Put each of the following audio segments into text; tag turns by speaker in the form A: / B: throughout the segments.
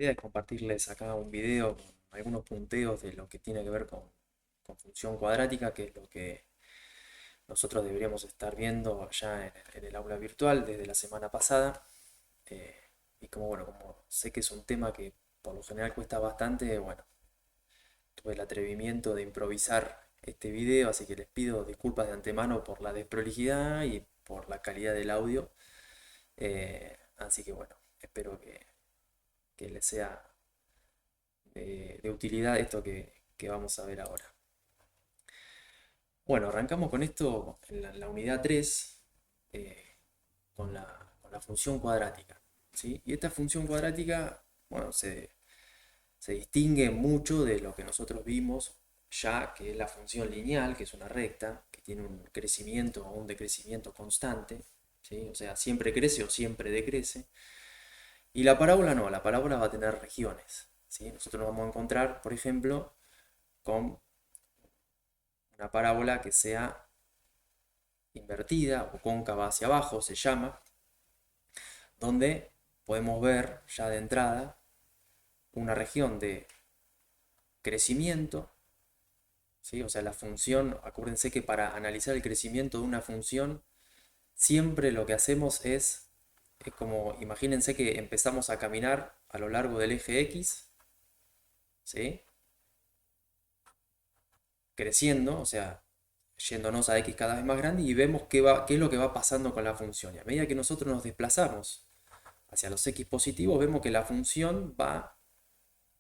A: idea es compartirles acá un video con algunos punteos de lo que tiene que ver con función cuadrática, que es lo que nosotros deberíamos estar viendo ya en el aula virtual desde la semana pasada. Eh, y como bueno, como sé que es un tema que por lo general cuesta bastante, bueno, tuve el atrevimiento de improvisar este video, así que les pido disculpas de antemano por la desprolijidad y por la calidad del audio. Así que bueno, espero que les sea de utilidad esto que vamos a ver ahora. Bueno, arrancamos con esto en la unidad 3, eh, con la función cuadrática, ¿sí? Y esta función cuadrática, bueno, se distingue mucho de lo que nosotros vimos ya, que es la función lineal, que es una recta, que tiene un crecimiento o un decrecimiento constante, ¿sí? O sea, siempre crece o siempre decrece. Y la parábola no, la parábola va a tener regiones, ¿sí? Nosotros nos vamos a encontrar, por ejemplo, con una parábola que sea invertida o cóncava hacia abajo, se llama, donde podemos ver ya de entrada una región de crecimiento, ¿sí? O sea, la función, acuérdense que para analizar el crecimiento de una función, siempre lo que hacemos es como, imagínense que empezamos a caminar a lo largo del eje X, ¿sí? Creciendo, o sea, yéndonos a X cada vez más grande y vemos qué es lo que va pasando con la función. Y a medida que nosotros nos desplazamos hacia los X positivos, vemos que la función va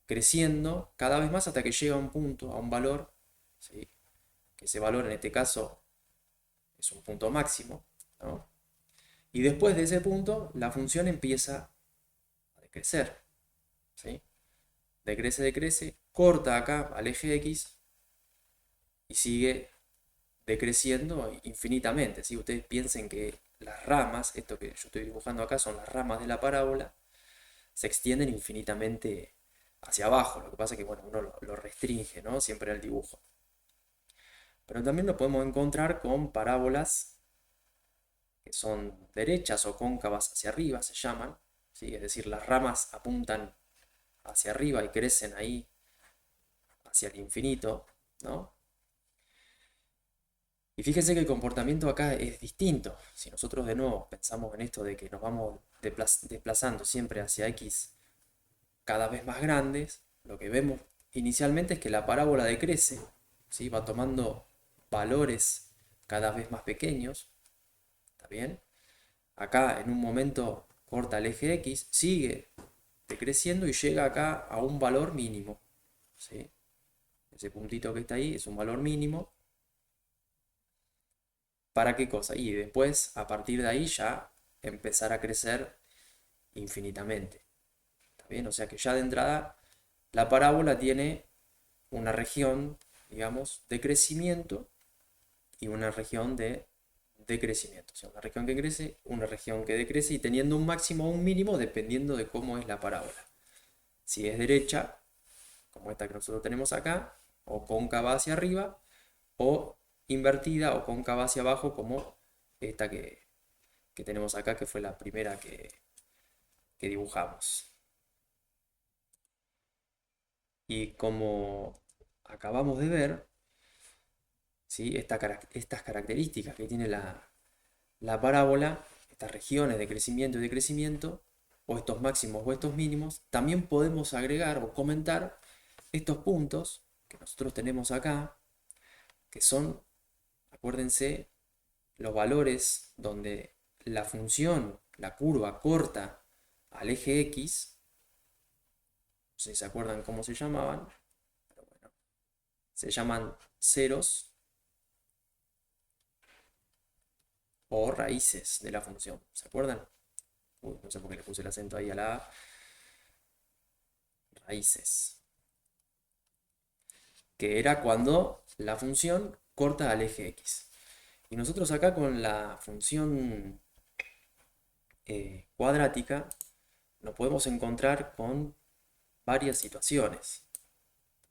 A: creciendo cada vez más hasta que llega a un punto, a un valor, ¿sí? Que ese valor en este caso es un punto máximo, ¿no? Y después de ese punto, la función empieza a decrecer, ¿sí? Decrece, decrece, corta acá al eje X y sigue decreciendo infinitamente. Si ustedes piensen que las ramas, esto que yo estoy dibujando acá son las ramas de la parábola, se extienden infinitamente hacia abajo. Lo que pasa es que bueno, uno lo restringe, ¿no? Siempre el dibujo. Pero también lo podemos encontrar con parábolas que son derechas o cóncavas hacia arriba, se llaman, ¿sí? Es decir, las ramas apuntan hacia arriba y crecen ahí hacia el infinito, ¿no? Y fíjense que el comportamiento acá es distinto. Si nosotros de nuevo pensamos en esto de que nos vamos desplazando siempre hacia X cada vez más grandes, lo que vemos inicialmente es que la parábola decrece, ¿sí? Va tomando valores cada vez más pequeños, ¿está bien? Acá en un momento corta el eje X, sigue decreciendo y llega acá a un valor mínimo, ¿sí? Ese puntito que está ahí es un valor mínimo. ¿Para qué cosa? Y después, a partir de ahí, ya empezar a crecer infinitamente. ¿Está bien? O sea que ya de entrada, la parábola tiene una región, digamos, de crecimiento y una región de decrecimiento. O sea, una región que crece, una región que decrece y teniendo un máximo o un mínimo dependiendo de cómo es la parábola. Si es derecha, como esta que nosotros tenemos acá, o cóncava hacia arriba, o invertida o cóncava hacia abajo, como esta que tenemos acá, que fue la primera que dibujamos. Y como acabamos de ver, ¿sí? Estas características que tiene la parábola, estas regiones de crecimiento y decrecimiento, o estos máximos o estos mínimos, también podemos agregar o comentar estos puntos que nosotros tenemos acá, que son, acuérdense, los valores donde la función, la curva corta al eje X, no sé si se acuerdan cómo se llamaban, pero bueno, se llaman ceros o raíces de la función. ¿Se acuerdan? Uy, no sé por qué le puse el acento ahí a la A. Raíces. Que era cuando la función corta al eje X. Y nosotros acá con la función cuadrática nos podemos encontrar con varias situaciones.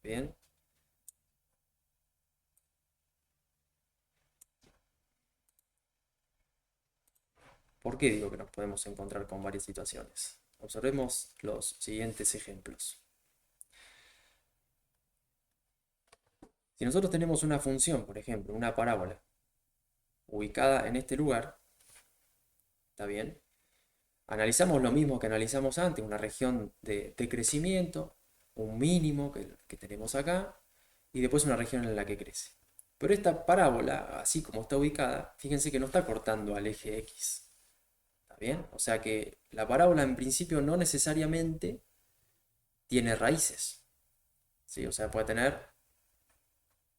A: ¿Bien? ¿Por qué digo que nos podemos encontrar con varias situaciones? Observemos los siguientes ejemplos. Si nosotros tenemos una función, por ejemplo, una parábola, ubicada en este lugar, ¿está bien? Analizamos lo mismo que analizamos antes, una región de crecimiento, un mínimo que tenemos acá, y después una región en la que crece. Pero esta parábola, así como está ubicada, fíjense que no está cortando al eje X. ¿Está bien? O sea que la parábola en principio no necesariamente tiene raíces. ¿Sí? O sea, puede tener,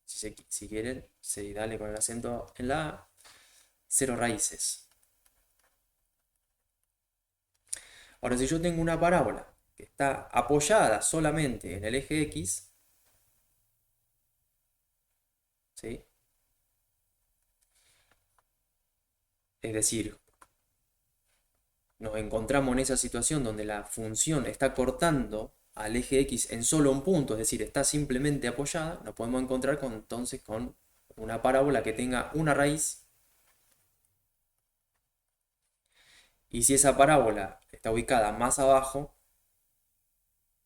A: si quieren, sí, dale con el acento en la A, cero raíces. Ahora, si yo tengo una parábola que está apoyada solamente en el eje X, ¿sí? Es decir, nos encontramos en esa situación donde la función está cortando al eje X en solo un punto, es decir, está simplemente apoyada, nos podemos encontrar entonces con una parábola que tenga una raíz. Y si esa parábola está ubicada más abajo,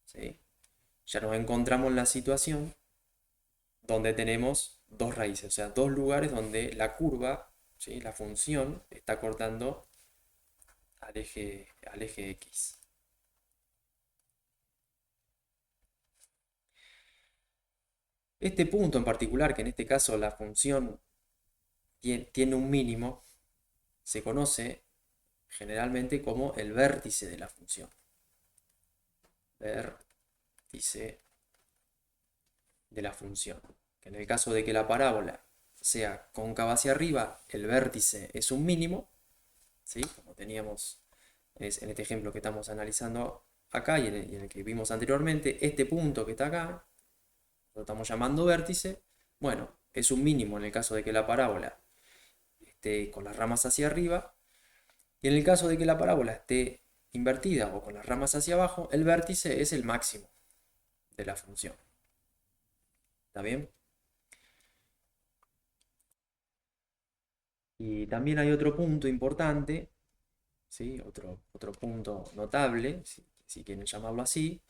A: ¿sí? Ya nos encontramos en la situación donde tenemos dos raíces, o sea, dos lugares donde la curva, ¿sí? La función está cortando al eje X. Este punto en particular, que en este caso la función tiene un mínimo, se conoce generalmente como el vértice de la función. Vértice de la función. Que en el caso de que la parábola sea cóncava hacia arriba, el vértice es un mínimo, ¿sí? Como teníamos en este ejemplo que estamos analizando acá y en el que vimos anteriormente, este punto que está acá, lo estamos llamando vértice, bueno, es un mínimo en el caso de que la parábola esté con las ramas hacia arriba, y en el caso de que la parábola esté invertida o con las ramas hacia abajo, el vértice es el máximo de la función. ¿Está bien? Y también hay otro punto importante, ¿sí? Otro punto notable, si quieren llamarlo así,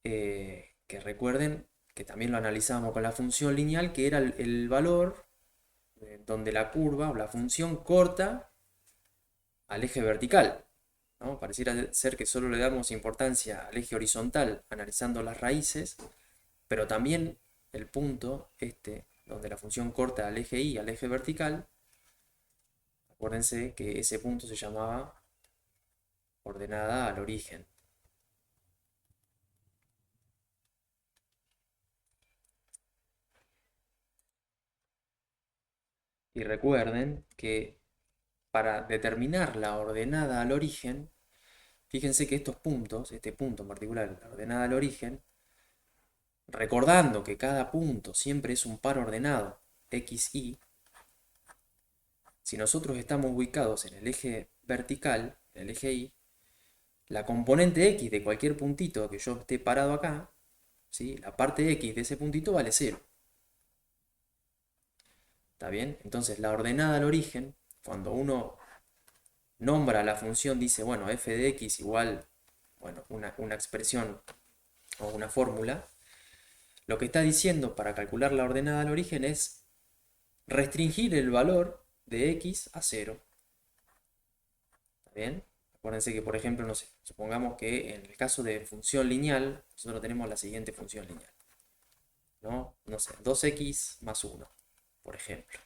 A: que recuerden que también lo analizamos con la función lineal, que era el valor donde la curva o la función corta al eje vertical, ¿no? Pareciera ser que solo le damos importancia al eje horizontal analizando las raíces, pero también el punto donde la función corta al eje Y, al eje vertical, acuérdense que ese punto se llamaba ordenada al origen. Y recuerden que para determinar la ordenada al origen, fíjense que estos puntos, este punto en particular, la ordenada al origen, recordando que cada punto siempre es un par ordenado, x, y, si nosotros estamos ubicados en el eje vertical, en el eje Y, la componente x de cualquier puntito que yo esté parado acá, ¿sí? La parte x de ese puntito vale 0. ¿Está bien? Entonces la ordenada al origen, cuando uno nombra la función, dice, bueno, f de x igual, bueno, una expresión o una fórmula, lo que está diciendo para calcular la ordenada al origen es restringir el valor de x a 0. ¿Está bien? Acuérdense que, por ejemplo, no sé, supongamos que en el caso de función lineal, nosotros tenemos la siguiente función lineal. ¿No? No sé, 2x más 1, por ejemplo.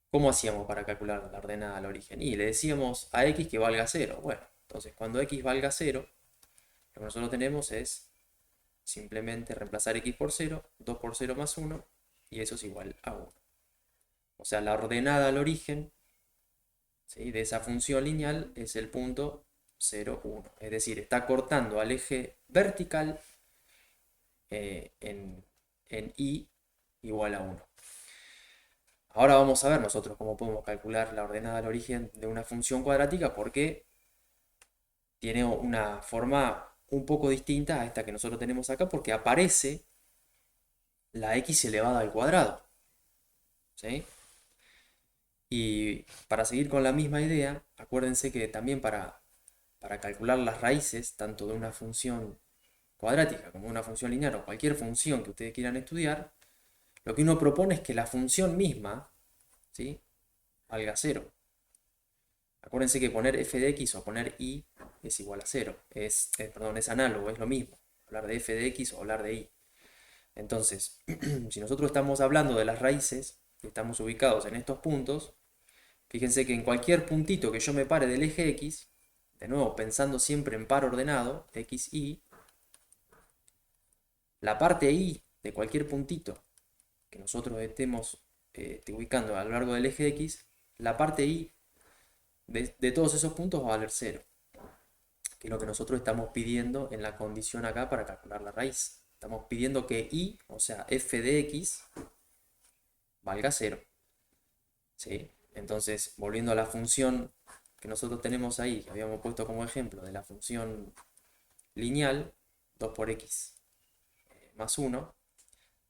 A: ¿Cómo hacíamos para calcular la ordenada al origen? Y le decíamos a x que valga 0. Bueno, entonces cuando x valga 0, lo que nosotros tenemos es simplemente reemplazar x por 0, 2 por 0 más 1, y eso es igual a 1. O sea, la ordenada al origen, ¿sí?, de esa función lineal es el punto 0, 1. Es decir, está cortando al eje vertical en y igual a 1. Ahora vamos a ver nosotros cómo podemos calcular la ordenada al origen de una función cuadrática, porque tiene una forma un poco distinta a esta que nosotros tenemos acá, porque aparece la x elevada al cuadrado. ¿Sí? Y para seguir con la misma idea, acuérdense que también para para calcular las raíces, tanto de una función cuadrática como de una función lineal o cualquier función que ustedes quieran estudiar, lo que uno propone es que la función misma, ¿sí?, valga cero. Acuérdense que poner f de x o poner y es igual a cero. Perdón, es análogo, es lo mismo. Hablar de f de x o hablar de y. Entonces, si nosotros estamos hablando de las raíces y estamos ubicados en estos puntos, fíjense que en cualquier puntito que yo me pare del eje x, de nuevo pensando siempre en par ordenado, x, y, la parte y de cualquier puntito que nosotros estemos ubicando a lo largo del eje x, la parte y de todos esos puntos va a valer cero, que es lo que nosotros estamos pidiendo en la condición acá para calcular la raíz. Estamos pidiendo que y, o sea, f de x, valga cero. ¿Sí? Entonces, volviendo a la función que nosotros tenemos ahí, que habíamos puesto como ejemplo de la función lineal, 2 por x más 1,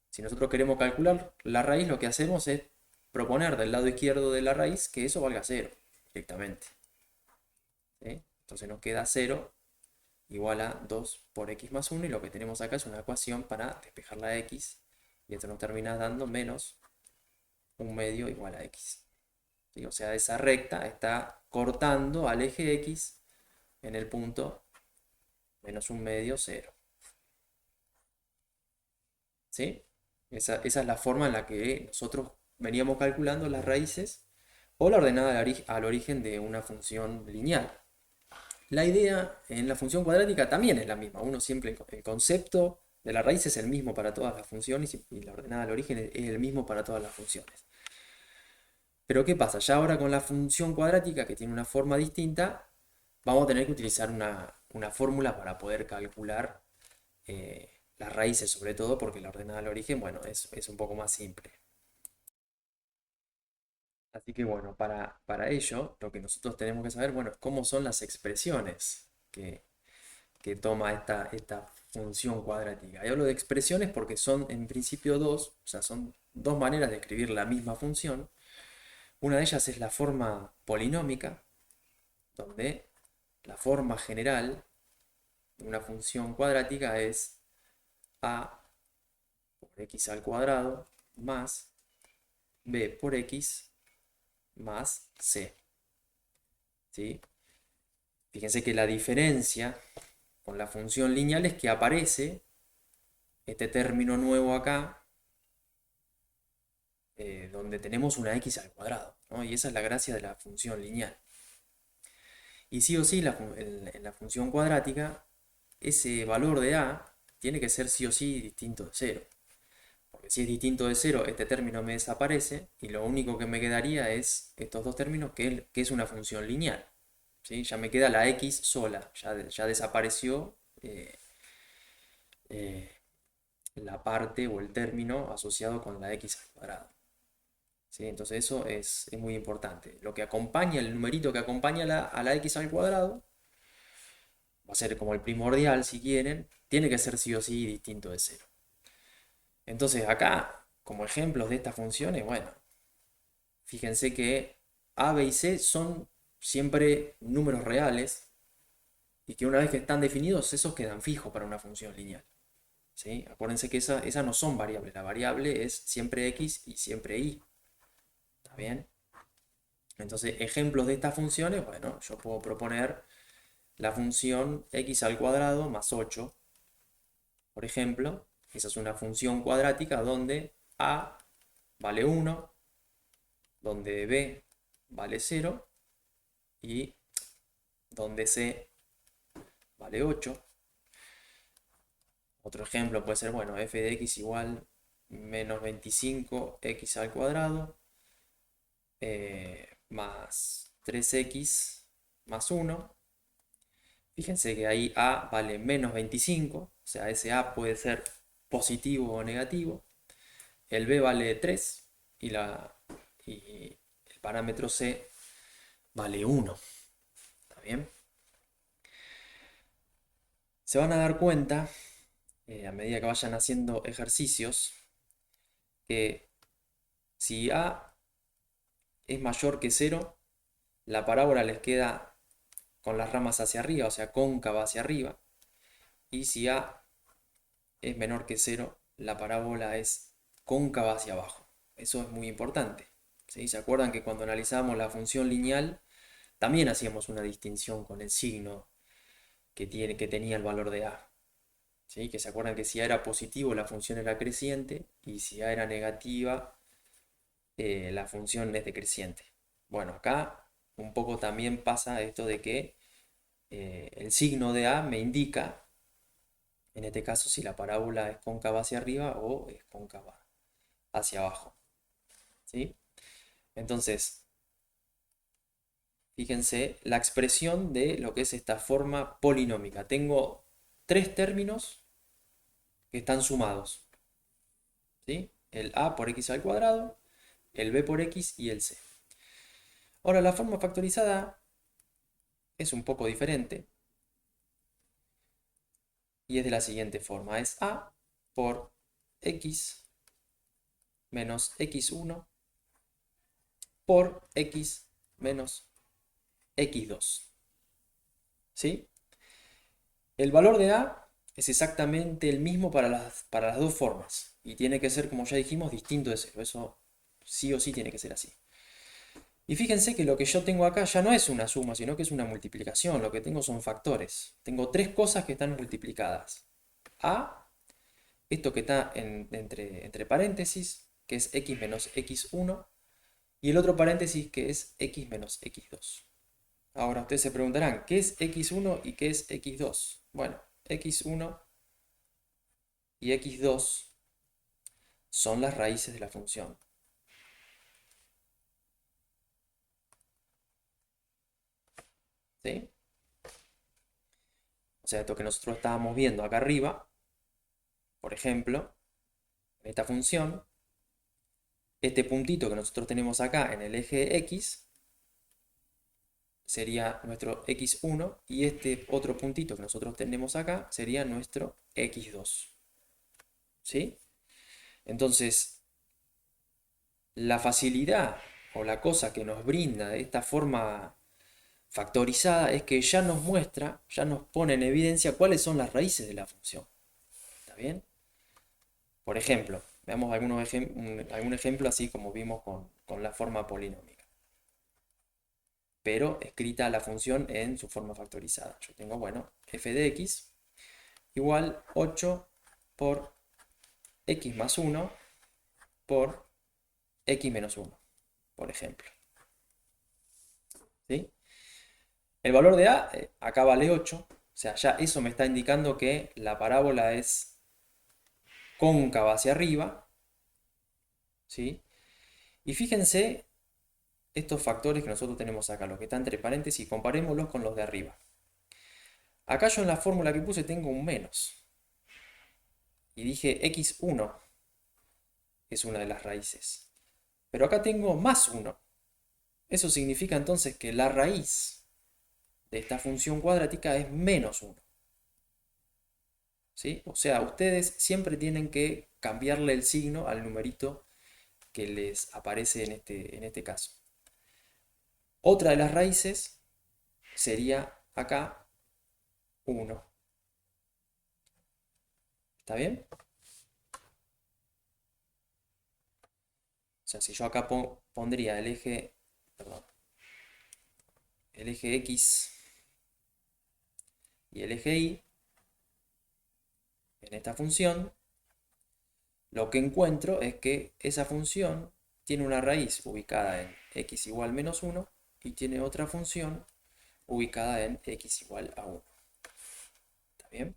A: si nosotros queremos calcular la raíz, lo que hacemos es proponer del lado izquierdo de la raíz que eso valga cero directamente. ¿Sí? Entonces nos queda 0 igual a 2 por x más 1, y lo que tenemos acá es una ecuación para despejar la x, y esto nos termina dando menos 1/2 igual a x. ¿Sí? O sea, esa recta está cortando al eje x en el punto menos 1/2, 0. ¿Sí? Esa es la forma en la que nosotros veníamos calculando las raíces o la ordenada al origen de una función lineal. La idea en la función cuadrática también es la misma. Uno siempre, el concepto de la raíz es el mismo para todas las funciones, y la ordenada al origen es el mismo para todas las funciones. Pero ¿qué pasa? Ya ahora con la función cuadrática, que tiene una forma distinta, vamos a tener que utilizar una fórmula para poder calcular las raíces, sobre todo porque la ordenada al origen, bueno, es un poco más simple. Así que bueno, para ello, lo que nosotros tenemos que saber, bueno, es cómo son las expresiones que toma esta función cuadrática. Y hablo de expresiones porque son en principio dos, o sea, son dos maneras de escribir la misma función. Una de ellas es la forma polinómica, donde la forma general de una función cuadrática es a por x al cuadrado más b por x más c. ¿Sí? Fíjense que la diferencia con la función lineal es que aparece este término nuevo acá, donde tenemos una x al cuadrado, ¿no? Y esa es la gracia de la función lineal. Y sí o sí, en la función cuadrática, ese valor de a tiene que ser sí o sí distinto de 0. Porque si es distinto de 0, este término me desaparece, y lo único que me quedaría es estos dos términos, que es una función lineal. ¿Sí? Ya me queda la x sola, ya desapareció eh, la parte o el término asociado con la x al cuadrado. ¿Sí? Entonces eso es muy importante. Lo que acompaña, el numerito que acompaña a la x al cuadrado, va a ser como el primordial si quieren, tiene que ser sí o sí distinto de 0. Entonces acá, como ejemplos de estas funciones, bueno, fíjense que a, b y c son siempre números reales, y que una vez que están definidos, esos quedan fijos para una función lineal. ¿Sí? Acuérdense que esas no son variables, la variable es siempre x y siempre y. ¿Está bien? Entonces, ejemplos de estas funciones, bueno, yo puedo proponer la función x al cuadrado más 8, por ejemplo. Esa es una función cuadrática donde a vale 1, donde b vale 0 y donde c vale 8. Otro ejemplo puede ser, bueno, f de x igual menos 25 x al cuadrado más 3x más 1. Fíjense que ahí a vale menos 25, o sea, ese a puede ser positivo o negativo. El b vale 3 y el parámetro c vale 1. ¿Está bien? Se van a dar cuenta, a medida que vayan haciendo ejercicios, que si a es mayor que 0, la parábola les queda con las ramas hacia arriba, o sea, cóncava hacia arriba. Y si A es menor que 0, la parábola es cóncava hacia abajo. Eso es muy importante. ¿Sí? ¿Se acuerdan que cuando analizábamos la función lineal, también hacíamos una distinción con el signo que tenía el valor de A? ¿Sí? Que se acuerdan que si A era positivo, la función era creciente, y si A era negativa, la función es decreciente. Bueno, acá un poco también pasa esto de que el signo de A me indica, en este caso, si la parábola es cóncava hacia arriba o es cóncava hacia abajo. ¿Sí? Entonces, fíjense la expresión de lo que es esta forma polinómica. Tengo tres términos que están sumados. ¿Sí? El A por X al cuadrado, el B por X y el C. Ahora, la forma factorizada es un poco diferente y es de la siguiente forma. Es A por X menos X1 por X menos X2. ¿Sí? El valor de A es exactamente el mismo para las dos formas y tiene que ser, como ya dijimos, distinto de cero. Eso sí o sí tiene que ser así. Y fíjense que lo que yo tengo acá ya no es una suma, sino que es una multiplicación. Lo que tengo son factores. Tengo tres cosas que están multiplicadas. A, esto que está entre paréntesis, que es x menos x1, y el otro paréntesis que es x menos x2. Ahora ustedes se preguntarán, ¿qué es x1 y qué es x2? Bueno, x1 y x2 son las raíces de la función. ¿Sí? O sea, esto que nosotros estábamos viendo acá arriba, por ejemplo, en esta función, este puntito que nosotros tenemos acá en el eje X sería nuestro X1 y este otro puntito que nosotros tenemos acá sería nuestro X2. ¿Sí? Entonces, la facilidad o la cosa que nos brinda esta forma factorizada es que ya nos muestra, ya nos pone en evidencia cuáles son las raíces de la función. ¿Está bien? Por ejemplo, veamos algún ejemplo así como vimos con la forma polinómica, pero escrita la función en su forma factorizada. Yo tengo, bueno, f de x igual 8 por x más 1 por x menos 1, por ejemplo. ¿Sí? El valor de a, acá vale 8, o sea, ya eso me está indicando que la parábola es cóncava hacia arriba. ¿Sí? Y fíjense estos factores que nosotros tenemos acá, los que están entre paréntesis, comparémoslos con los de arriba. Acá yo en la fórmula que puse tengo un menos. Y dije x1 es una de las raíces. Pero acá tengo más 1. Eso significa entonces que la raíz de esta función cuadrática es menos 1. ¿Sí? O sea, ustedes siempre tienen que cambiarle el signo al numerito que les aparece en este caso. Otra de las raíces sería acá 1. ¿Está bien? O sea, si yo acá pondría perdón, el eje X y el eje Y en esta función, lo que encuentro es que esa función tiene una raíz ubicada en x igual menos 1 y tiene otra función ubicada en x igual a 1. ¿Está bien?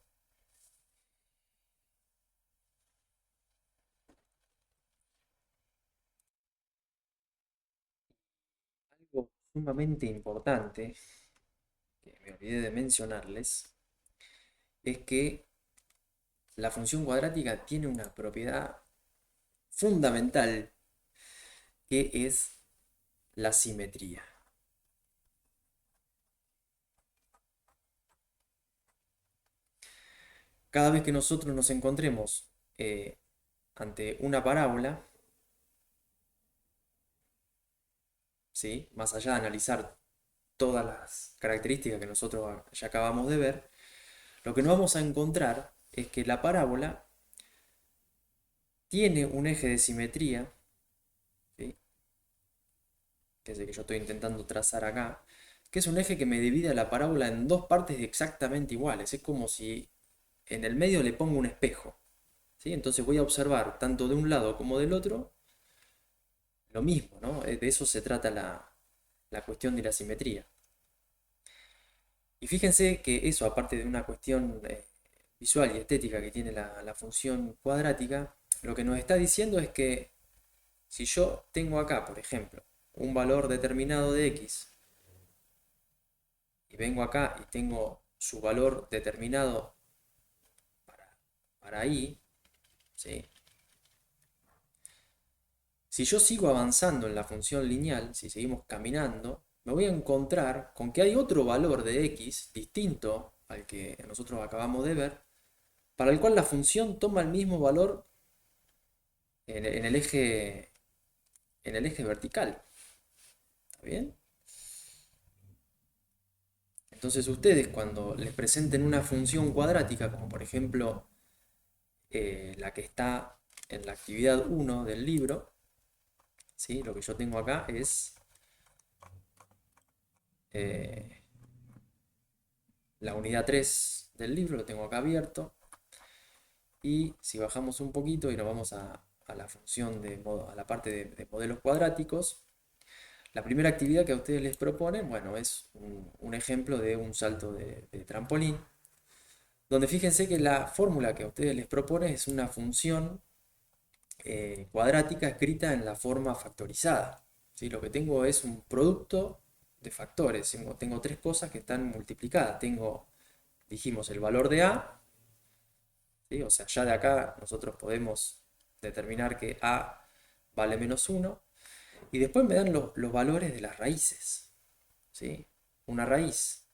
A: Algo sumamente importante que me olvidé de mencionarles es que la función cuadrática tiene una propiedad fundamental que es la simetría. Cada vez que nosotros nos encontremos ante una parábola, ¿sí? Más allá de analizar todas las características que nosotros ya acabamos de ver, lo que nos vamos a encontrar es que la parábola tiene un eje de simetría, ¿sí? Que es el que yo estoy intentando trazar acá, que es un eje que me divide la parábola en dos partes exactamente iguales. Es como si en el medio le pongo un espejo, ¿sí? Entonces voy a observar tanto de un lado como del otro lo mismo, ¿no? De eso se trata la cuestión de la simetría. Y fíjense que eso, aparte de una cuestión visual y estética que tiene la función cuadrática, lo que nos está diciendo es que si yo tengo acá, por ejemplo, un valor determinado de x, y vengo acá y tengo su valor determinado para y, ¿sí? Si yo sigo avanzando en la función lineal, si seguimos caminando, me voy a encontrar con que hay otro valor de x distinto al que nosotros acabamos de ver, para el cual la función toma el mismo valor en el eje vertical. ¿Está bien? Entonces ustedes cuando les presenten una función cuadrática, como por ejemplo la que está en la actividad 1 del libro, ¿sí? Lo que yo tengo acá es eh, la unidad 3 del libro, lo tengo acá abierto. Y si bajamos un poquito y nos vamos a la función a la parte de modelos cuadráticos, la primera actividad que a ustedes les proponen, bueno, es un ejemplo de un salto de trampolín, donde fíjense que la fórmula que a ustedes les propone es una función cuadrática escrita en la forma factorizada. ¿Sí? Lo que tengo es un producto de factores. Tengo tres cosas que están multiplicadas. Tengo, dijimos, el valor de A, ¿sí? O sea, ya de acá nosotros podemos determinar que A vale menos 1. Y después me dan los valores de las raíces. ¿Sí? Una raíz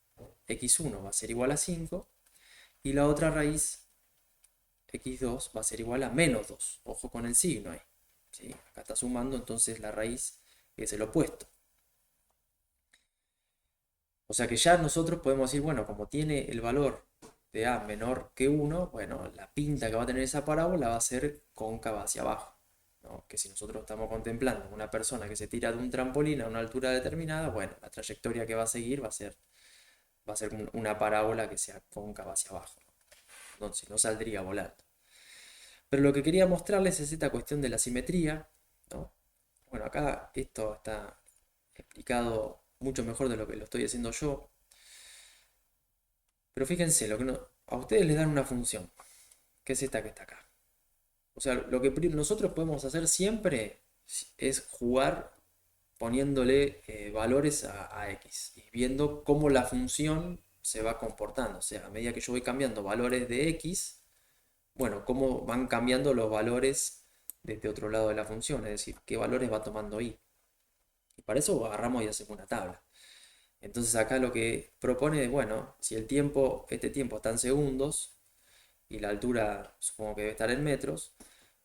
A: x1 va a ser igual a 5 y la otra raíz x2 va a ser igual a menos 2. Ojo con el signo ahí. ¿Sí? Acá está sumando, entonces la raíz es el opuesto. O sea que ya nosotros podemos decir, bueno, como tiene el valor de a menor que 1, bueno, la pinta que va a tener esa parábola va a ser cóncava hacia abajo. ¿No? Que si nosotros estamos contemplando una persona que se tira de un trampolín a una altura determinada, bueno, la trayectoria que va a seguir va a ser una parábola que sea cóncava hacia abajo. Entonces no saldría volando. Pero lo que quería mostrarles es esta cuestión de la simetría, ¿no? Bueno, acá esto está explicado mucho mejor de lo que lo estoy haciendo yo. Pero fíjense, a ustedes les dan una función, que es esta que está acá. O sea, lo que nosotros podemos hacer siempre es jugar poniéndole valores a x y viendo cómo la función se va comportando. O sea, a medida que yo voy cambiando valores de x, bueno, cómo van cambiando los valores desde otro lado de la función, es decir, qué valores va tomando y. Y para eso agarramos y hacemos una tabla. Entonces acá lo que propone es, bueno, si este tiempo está en segundos y la altura supongo que debe estar en metros,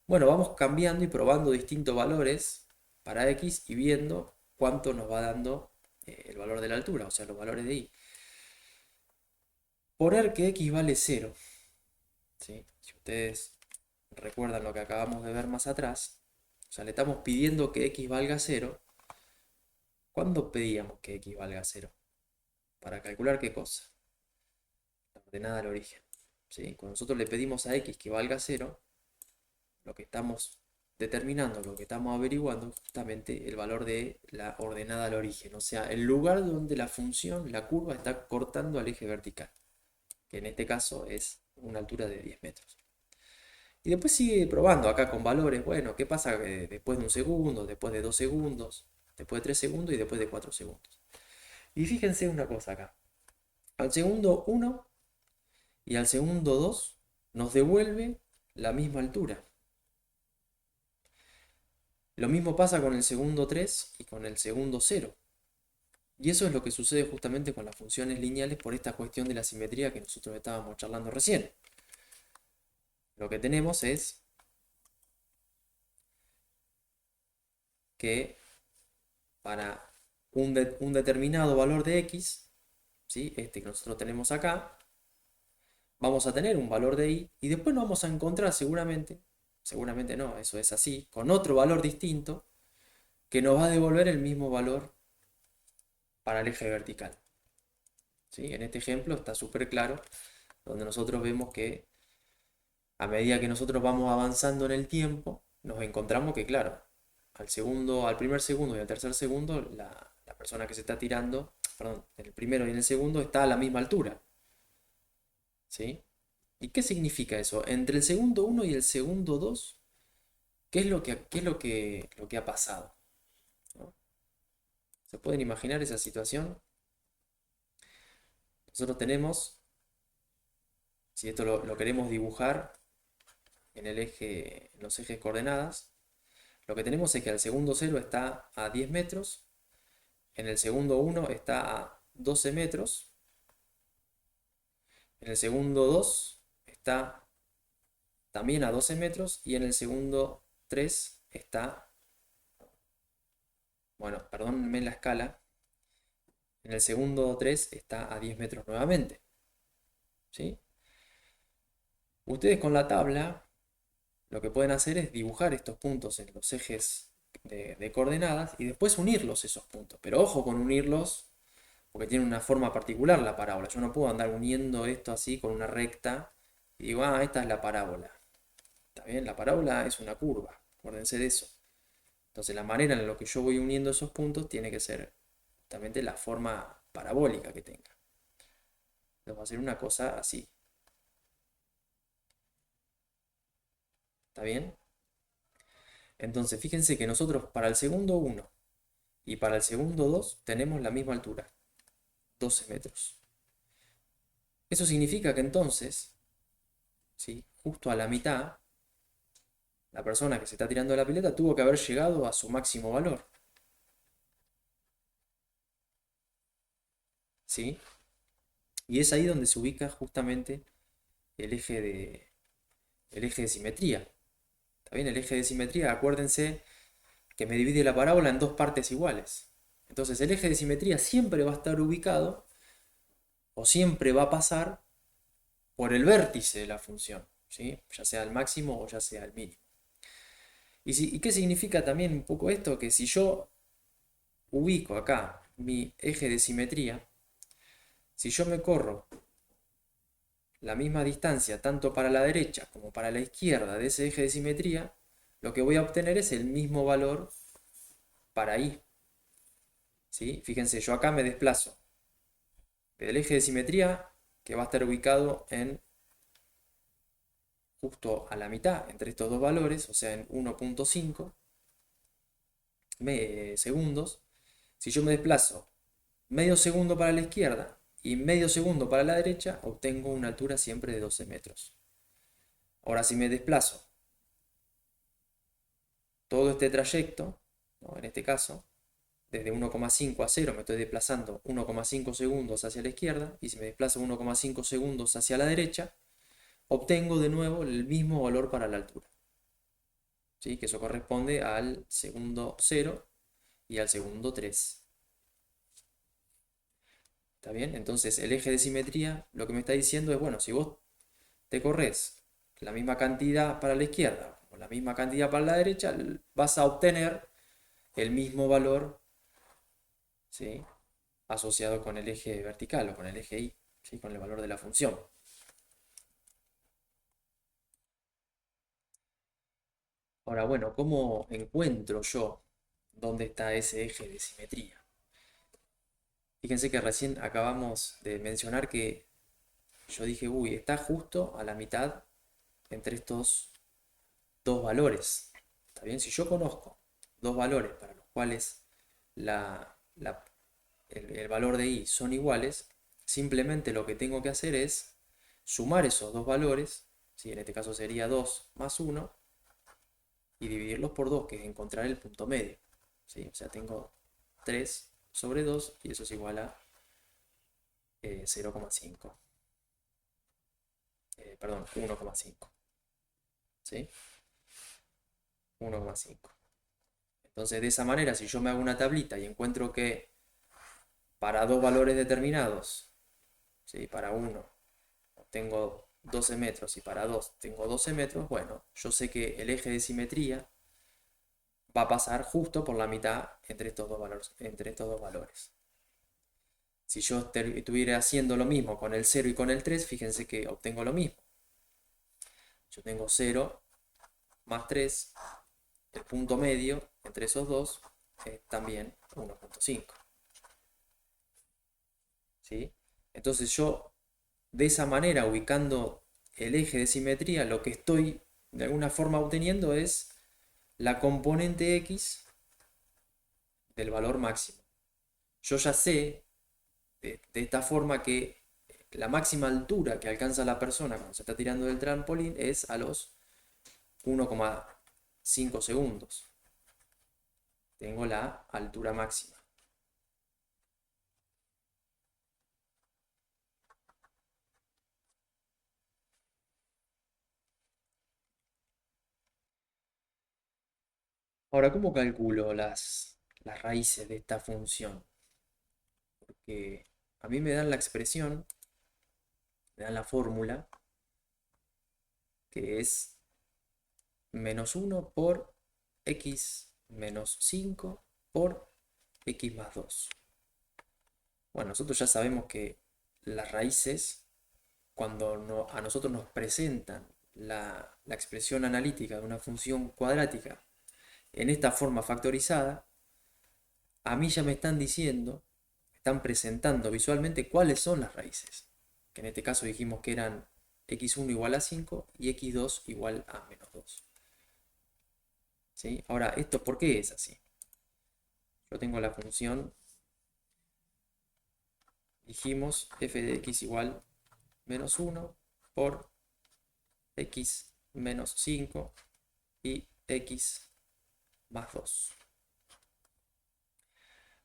A: bueno, vamos cambiando y probando distintos valores para x y viendo cuánto nos va dando el valor de la altura, o sea, los valores de y. Poner que x vale 0, ¿sí? Si ustedes recuerdan lo que acabamos de ver más atrás, o sea, le estamos pidiendo que x valga 0. ¿Cuándo pedíamos que x valga 0? ¿Para calcular qué cosa? La ordenada al origen. ¿Sí? Cuando nosotros le pedimos a x que valga 0, lo que estamos determinando, lo que estamos averiguando es justamente el valor de la ordenada al origen, o sea, el lugar donde la función, la curva, está cortando al eje vertical, que en este caso es una altura de 10 metros. Y después sigue probando acá con valores, bueno, ¿qué pasa después de un segundo, después de 2 segundos, después de 3 segundos y después de 4 segundos? Y fíjense una cosa acá, al segundo 1 y al segundo 2 nos devuelve la misma altura. Lo mismo pasa con el segundo 3 y con el segundo 0. Y eso es lo que sucede justamente con las funciones lineales por esta cuestión de la simetría que nosotros estábamos charlando recién. Lo que tenemos es que para un determinado valor de x, ¿sí? Este que nosotros tenemos acá, vamos a tener un valor de y después nos vamos a encontrar seguramente no, eso es así, con otro valor distinto que nos va a devolver el mismo valor para el eje vertical. ¿Sí? En este ejemplo está súper claro, donde nosotros vemos que a medida que nosotros vamos avanzando en el tiempo, nos encontramos que, claro, al primer segundo y al tercer segundo, la persona que se está tirando, perdón, en el primero y en el segundo está a la misma altura. ¿Sí? ¿Y qué significa eso? Entre el segundo uno y el segundo 2, ¿qué es lo que ha pasado? ¿No? ¿Se pueden imaginar esa situación? Nosotros tenemos, si esto lo queremos dibujar en los ejes coordenadas, lo que tenemos es que el segundo 0 está a 10 metros, en el segundo 1 está a 12 metros, en el segundo 2 está también a 12 metros y en el segundo 3 está, bueno, perdónenme la escala, en el segundo 3 está a 10 metros nuevamente. ¿Sí? Ustedes con la tabla lo que pueden hacer es dibujar estos puntos en los ejes de coordenadas y después unirlos esos puntos. Pero ojo con unirlos porque tiene una forma particular la parábola. Yo no puedo andar uniendo esto así con una recta y digo, esta es la parábola. ¿Está bien? La parábola es una curva, acuérdense de eso. Entonces la manera en la que yo voy uniendo esos puntos tiene que ser justamente la forma parabólica que tenga. Entonces va a ser una cosa así. ¿Está bien? Entonces fíjense que nosotros para el segundo 1 y para el segundo 2 tenemos la misma altura, 12 metros. Eso significa que entonces, ¿sí? Justo a la mitad, la persona que se está tirando la pileta tuvo que haber llegado a su máximo valor. ¿Sí? Y es ahí donde se ubica justamente el eje el eje de simetría. ¿Está bien? El eje de simetría, acuérdense que me divide la parábola en dos partes iguales. Entonces el eje de simetría siempre va a estar ubicado o siempre va a pasar por el vértice de la función, ¿sí? Ya sea el máximo o ya sea el mínimo. ¿Y qué significa también un poco esto? Que si yo ubico acá mi eje de simetría, si yo me corro la misma distancia tanto para la derecha como para la izquierda de ese eje de simetría, lo que voy a obtener es el mismo valor para i. ¿Sí? Fíjense, yo acá me desplazo del eje de simetría que va a estar ubicado en justo a la mitad entre estos dos valores, o sea en 1.5 segundos. Si yo me desplazo medio segundo para la izquierda y medio segundo para la derecha, obtengo una altura siempre de 12 metros. Ahora, si me desplazo todo este trayecto, ¿no? En este caso, desde 1,5 a 0 me estoy desplazando 1,5 segundos hacia la izquierda, y si me desplazo 1,5 segundos hacia la derecha, obtengo de nuevo el mismo valor para la altura. ¿Sí? Que eso corresponde al segundo 0 y al segundo 3. ¿Está bien? Entonces el eje de simetría lo que me está diciendo es, bueno, si vos te corres la misma cantidad para la izquierda o la misma cantidad para la derecha, vas a obtener el mismo valor, ¿sí? Asociado con el eje vertical o con el eje y, ¿sí? Con el valor de la función. Ahora, bueno, ¿cómo encuentro yo dónde está ese eje de simetría? Fíjense que recién acabamos de mencionar que yo dije, uy, está justo a la mitad entre estos dos valores. ¿Está bien? Si yo conozco dos valores para los cuales la, la- el valor de i son iguales, simplemente lo que tengo que hacer es sumar esos dos valores, ¿sí? En este caso sería 2 más 1, y dividirlos por 2, que es encontrar el punto medio. ¿Sí? O sea, tengo 3 sobre 2 y eso es igual a 0,5. Perdón, 1,5. ¿Sí? 1,5. Entonces, de esa manera, si yo me hago una tablita y encuentro que para dos valores determinados, ¿sí? Para uno tengo 12 metros y para dos tengo 12 metros, bueno, yo sé que el eje de simetría va a pasar justo por la mitad entre estos dos valores. Si yo estuviera haciendo lo mismo con el 0 y con el 3, fíjense que obtengo lo mismo. Yo tengo 0 más 3, el punto medio entre esos dos es también 1,5. ¿Sí? Entonces yo, de esa manera, ubicando el eje de simetría, lo que estoy de alguna forma obteniendo es la componente x del valor máximo. Yo ya sé de esta forma que la máxima altura que alcanza la persona cuando se está tirando del trampolín es a los 1,5 segundos. Tengo la altura máxima. Ahora, ¿cómo calculo las raíces de esta función? Porque a mí me dan la expresión, me dan la fórmula, que es -1 por x menos 5 por x más 2. Bueno, nosotros ya sabemos que las raíces, cuando a nosotros nos presentan la expresión analítica de una función cuadrática en esta forma factorizada, a mí ya me están diciendo, me están presentando visualmente cuáles son las raíces. Que en este caso dijimos que eran x1 igual a 5 y x2 igual a menos 2. ¿Sí? Ahora, ¿esto por qué es así? Yo tengo la función, dijimos f de x igual menos 1 por x menos 5 y x más 2.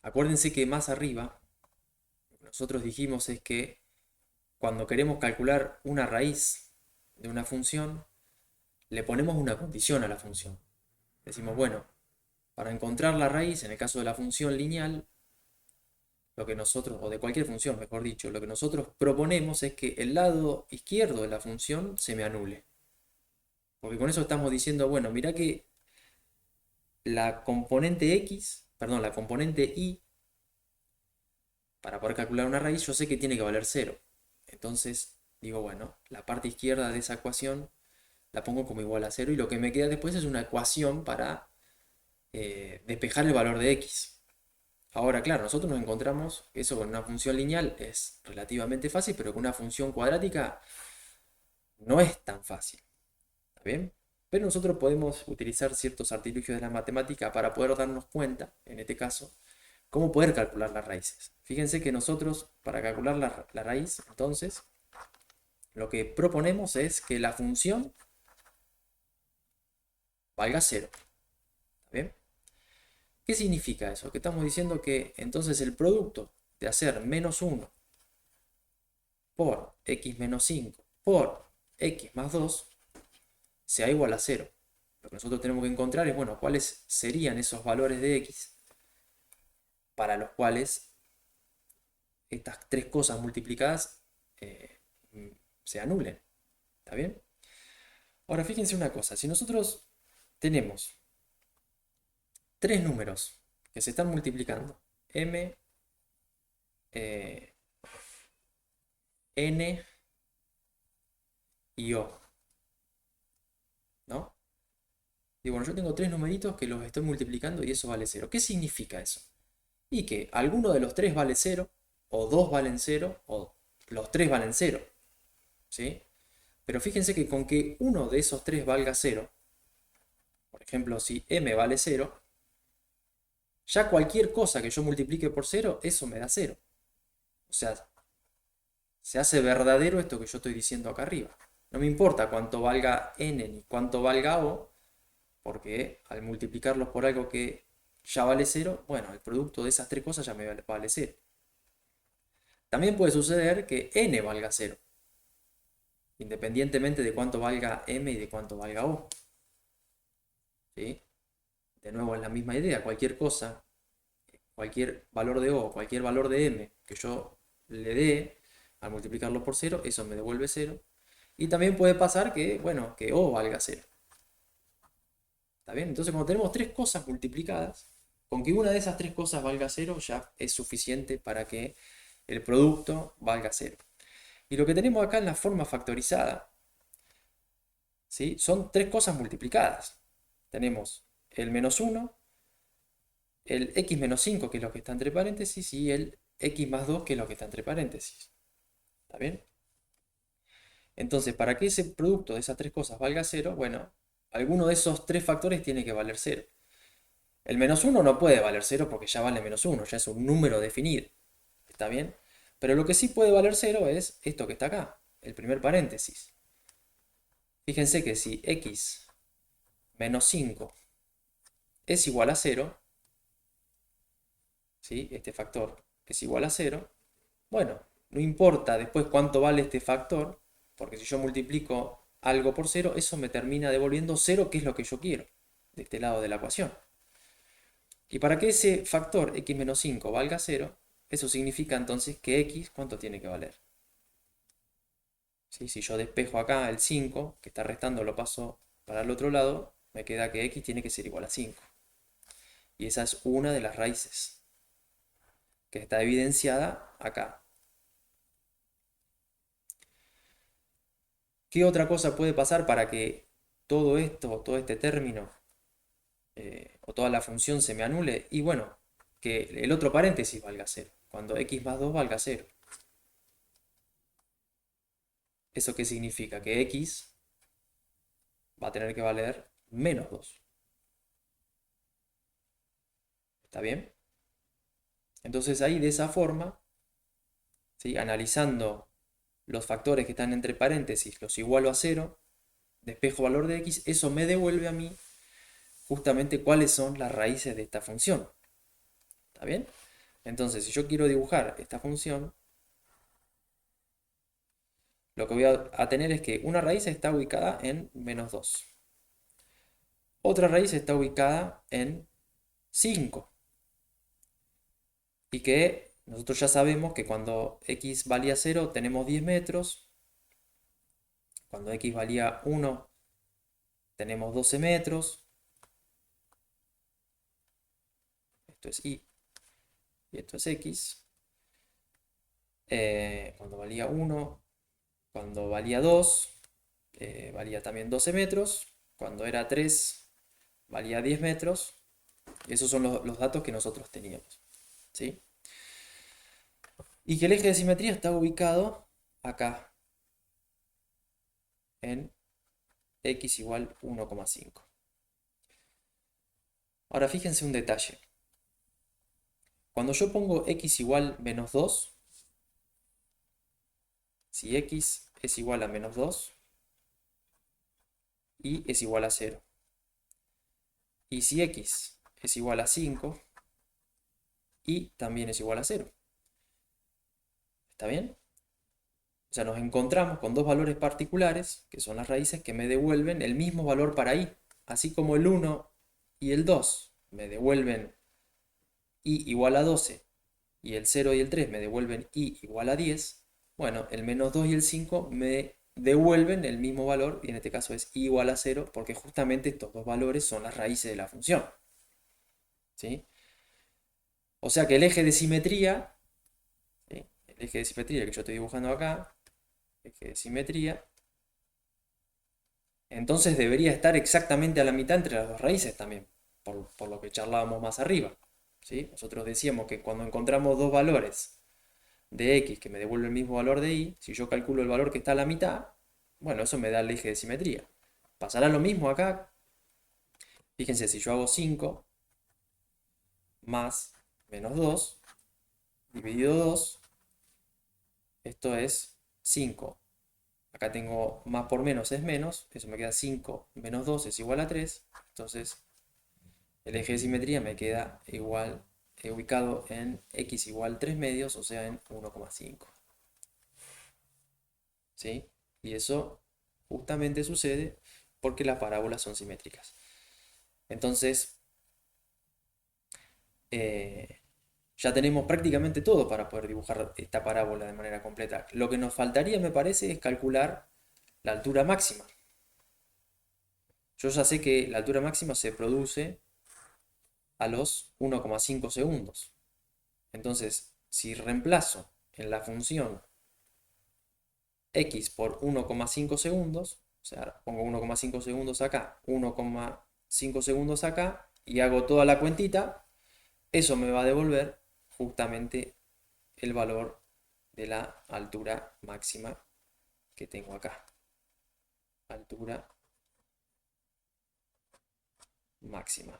A: Acuérdense que más arriba, lo que nosotros dijimos es que cuando queremos calcular una raíz de una función, le ponemos una condición a la función. Decimos, bueno, para encontrar la raíz, en el caso de la función lineal, lo que nosotros, o de cualquier función, mejor dicho, lo que nosotros proponemos es que el lado izquierdo de la función se me anule. Porque con eso estamos diciendo, bueno, mira que la componente x, perdón, la componente y, para poder calcular una raíz, yo sé que tiene que valer 0. Entonces, digo, bueno, la parte izquierda de esa ecuación la pongo como igual a 0 y lo que me queda después es una ecuación para despejar el valor de x. Ahora, claro, nosotros nos encontramos que eso con una función lineal es relativamente fácil, pero con una función cuadrática no es tan fácil. ¿Está bien? Pero nosotros podemos utilizar ciertos artilugios de la matemática para poder darnos cuenta, en este caso, cómo poder calcular las raíces. Fíjense que nosotros, para calcular la raíz, entonces, lo que proponemos es que la función valga 0. ¿Está bien? ¿Qué significa eso? Que estamos diciendo que entonces el producto de hacer menos 1 por x menos 5 por x más 2 sea igual a 0. Lo que nosotros tenemos que encontrar es, bueno, cuáles serían esos valores de x para los cuales estas tres cosas multiplicadas eh, se anulen. ¿Está bien? Ahora fíjense una cosa, si nosotros tenemos tres números que se están multiplicando, m, eh, n y o, ¿no? Y bueno, yo tengo tres numeritos que los estoy multiplicando y eso vale 0. ¿Qué significa eso? Y que alguno de los tres vale 0, o dos valen 0, o los tres valen 0. ¿Sí? Pero fíjense que con que uno de esos tres valga 0, por ejemplo, si m vale 0, ya cualquier cosa que yo multiplique por 0, eso me da 0. O sea, se hace verdadero esto que yo estoy diciendo acá arriba. No me importa cuánto valga n ni cuánto valga o, porque al multiplicarlos por algo que ya vale 0, bueno, el producto de esas tres cosas ya me vale 0. También puede suceder que n valga 0, independientemente de cuánto valga m y de cuánto valga o. ¿Sí? De nuevo es la misma idea, cualquier cosa, cualquier valor de O, cualquier valor de M que yo le dé al multiplicarlo por cero, eso me devuelve cero. Y también puede pasar que, bueno, que O valga cero. ¿Está bien? Entonces, cuando tenemos tres cosas multiplicadas, con que una de esas tres cosas valga cero, ya es suficiente para que el producto valga cero. Y lo que tenemos acá en la forma factorizada, ¿sí? Son tres cosas multiplicadas. Tenemos el menos 1, el x menos 5, que es lo que está entre paréntesis, y el x más 2, que es lo que está entre paréntesis. ¿Está bien? Entonces, para que ese producto de esas tres cosas valga cero, bueno, alguno de esos tres factores tiene que valer cero. El menos 1 no puede valer cero porque ya vale menos 1, ya es un número definido. ¿Está bien? Pero lo que sí puede valer cero es esto que está acá, el primer paréntesis. Fíjense que si x menos 5 es igual a cero, ¿sí? Este factor es igual a cero, bueno, no importa después cuánto vale este factor, porque si yo multiplico algo por cero, eso me termina devolviendo cero, que es lo que yo quiero, de este lado de la ecuación. Y para que ese factor x menos 5 valga cero, eso significa entonces que x, ¿cuánto tiene que valer? ¿Sí? Si yo despejo acá el 5, que está restando, lo paso para el otro lado, me queda que x tiene que ser igual a 5. Y esa es una de las raíces, que está evidenciada acá. ¿Qué otra cosa puede pasar para que todo esto, todo este término, o toda la función se me anule? Y bueno, que el otro paréntesis valga cero, cuando x más 2 valga cero. ¿Eso qué significa? Que x va a tener que valer menos 2. ¿Está bien? Entonces ahí de esa forma, ¿sí? Analizando los factores que están entre paréntesis, los igualo a cero, despejo valor de x, eso me devuelve a mí justamente cuáles son las raíces de esta función. ¿Está bien? Entonces, si yo quiero dibujar esta función, lo que voy a tener es que una raíz está ubicada en menos 2. Otra raíz está ubicada en 5. Y que nosotros ya sabemos que cuando x valía 0 tenemos 10 metros. Cuando x valía 1 tenemos 12 metros. Esto es y esto es x. Cuando valía 1, cuando valía 2, valía también 12 metros. Cuando era 3, valía 10 metros. Esos son los datos que nosotros teníamos. ¿Sí? Y que el eje de simetría está ubicado acá, en x igual 1,5. Ahora fíjense un detalle. Cuando yo pongo x igual menos 2, si x es igual a menos 2, y es igual a 0. Y si x es igual a 5, y también es igual a 0. ¿Está bien? O sea, nos encontramos con dos valores particulares, que son las raíces, que me devuelven el mismo valor para y. Así como el 1 y el 2 me devuelven y igual a 12, y el 0 y el 3 me devuelven y igual a 10, bueno, el menos 2 y el 5 me devuelven el mismo valor, y en este caso es y igual a 0, porque justamente estos dos valores son las raíces de la función. ¿Sí? O sea que el eje de simetría, ¿sí? El eje de simetría que yo estoy dibujando acá, eje de simetría, entonces debería estar exactamente a la mitad entre las dos raíces también, por lo que charlábamos más arriba. ¿Sí? Nosotros decíamos que cuando encontramos dos valores de x que me devuelve el mismo valor de y, si yo calculo el valor que está a la mitad, bueno, eso me da el eje de simetría. Pasará lo mismo acá. Fíjense, si yo hago 5 más menos 2 dividido 2, esto es 5. Acá tengo más por menos es menos, eso me queda 5 menos 2 es igual a 3. Entonces el eje de simetría me queda igual, ubicado en x igual 3 medios, o sea en 1,5. ¿Sí? Y eso justamente sucede porque las parábolas son simétricas. Entonces, eh, ya tenemos prácticamente todo para poder dibujar esta parábola de manera completa. Lo que nos faltaría, me parece, es calcular la altura máxima. Yo ya sé que la altura máxima se produce a los 1,5 segundos. Entonces, si reemplazo en la función x por 1,5 segundos, o sea, pongo 1,5 segundos acá, 1,5 segundos acá, y hago toda la cuentita, eso me va a devolver justamente el valor de la altura máxima que tengo acá. Altura máxima.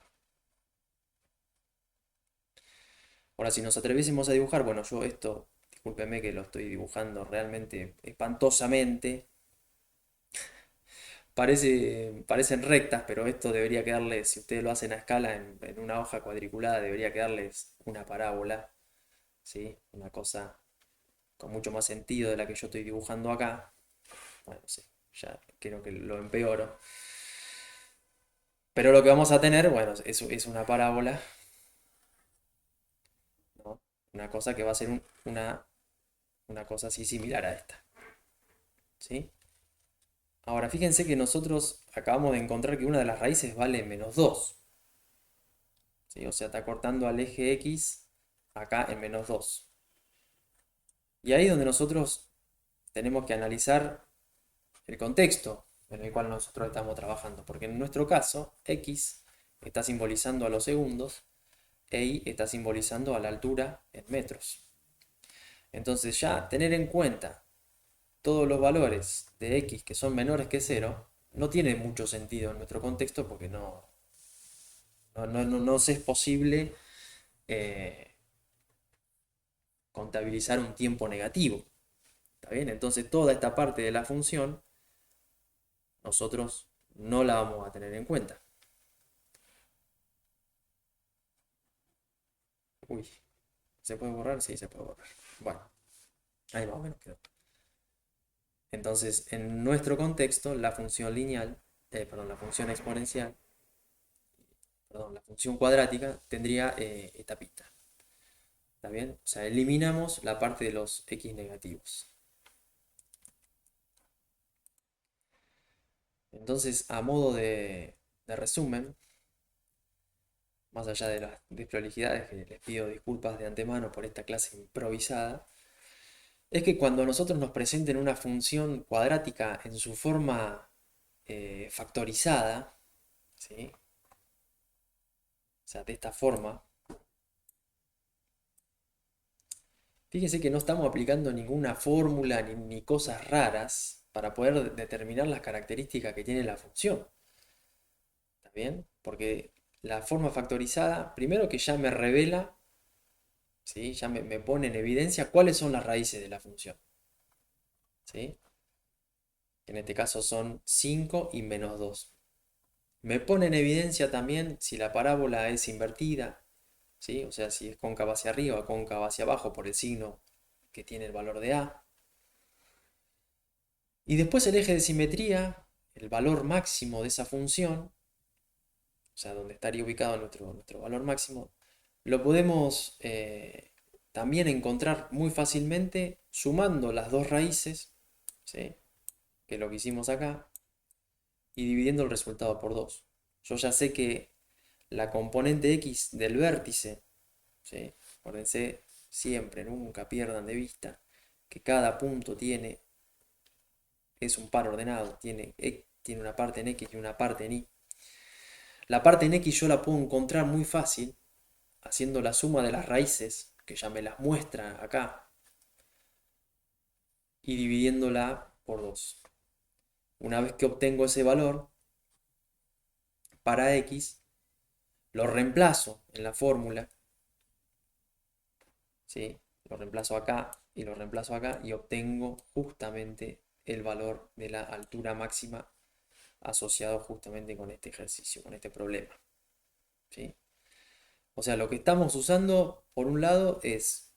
A: Ahora, si nos atreviésemos a dibujar, bueno, yo esto, discúlpeme que lo estoy dibujando realmente espantosamente. Parecen rectas, pero esto debería quedarles, si ustedes lo hacen a escala en una hoja cuadriculada, debería quedarles una parábola, ¿sí? Una cosa con mucho más sentido de la que yo estoy dibujando acá. Bueno, sí, ya creo que lo empeoro. Pero lo que vamos a tener, bueno, es una parábola, ¿no? Una cosa que va a ser una cosa así similar a esta, ¿sí? Ahora, fíjense que nosotros acabamos de encontrar que una de las raíces vale -2, ¿sí? O sea, está cortando al eje X acá en -2. Y ahí es donde nosotros tenemos que analizar el contexto en el cual nosotros estamos trabajando, porque en nuestro caso, X está simbolizando a los segundos e Y está simbolizando a la altura en metros. Entonces ya tener en cuenta todos los valores de X que son menores que 0 no tiene mucho sentido en nuestro contexto porque no nos es posible eh, contabilizar un tiempo negativo. ¿Está bien? Entonces toda esta parte de la función nosotros no la vamos a tener en cuenta. Uy, ¿se puede borrar? Sí, se puede borrar. Bueno, ahí más o menos quedó. Entonces, en nuestro contexto, la función lineal, perdón, la función exponencial, perdón, la función cuadrática tendría esta pista. ¿Está bien? O sea, eliminamos la parte de los x negativos. Entonces, a modo de resumen, más allá de las desprolijidades, que les pido disculpas de antemano por esta clase improvisada, es que cuando a nosotros nos presenten una función cuadrática en su forma factorizada, ¿sí? O sea, de esta forma, fíjense que no estamos aplicando ninguna fórmula ni cosas raras para poder determinar las características que tiene la función. ¿Está bien? Porque la forma factorizada, primero que ya me revela, ¿sí? Ya me pone en evidencia cuáles son las raíces de la función. ¿Sí? Que en este caso son 5 y -2. Me pone en evidencia también si la parábola es invertida, ¿sí? O sea, si es cóncava hacia arriba o cóncava hacia abajo por el signo que tiene el valor de A. Y después el eje de simetría, el valor máximo de esa función, o sea, donde estaría ubicado nuestro valor máximo, lo podemos también encontrar muy fácilmente sumando las dos raíces, ¿sí? Que es lo que hicimos acá, y dividiendo el resultado por 2. Yo ya sé que la componente x del vértice, ¿sí? Acuérdense, siempre, nunca pierdan de vista que cada punto es un par ordenado, tiene una parte en x y una parte en y. La parte en x yo la puedo encontrar muy fácil haciendo la suma de las raíces, que ya me las muestra acá, y dividiéndola por 2. Una vez que obtengo ese valor, para x, lo reemplazo en la fórmula, ¿sí? Lo reemplazo acá y lo reemplazo acá y obtengo justamente el valor de la altura máxima asociado justamente con este ejercicio, con este problema, ¿sí? O sea, lo que estamos usando, por un lado, es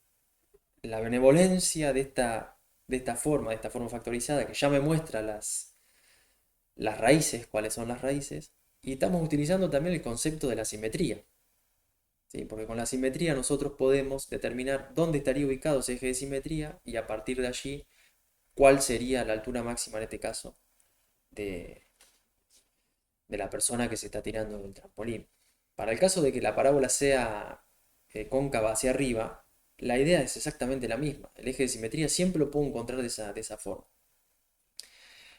A: la benevolencia de esta forma factorizada, que ya me muestra las raíces, cuáles son las raíces, y estamos utilizando también el concepto de la simetría, ¿sí? Porque con la simetría nosotros podemos determinar dónde estaría ubicado ese eje de simetría y a partir de allí cuál sería la altura máxima en este caso de, de la persona que se está tirando del trampolín. Para el caso de que la parábola sea cóncava hacia arriba, la idea es exactamente la misma. El eje de simetría siempre lo puedo encontrar de esa forma.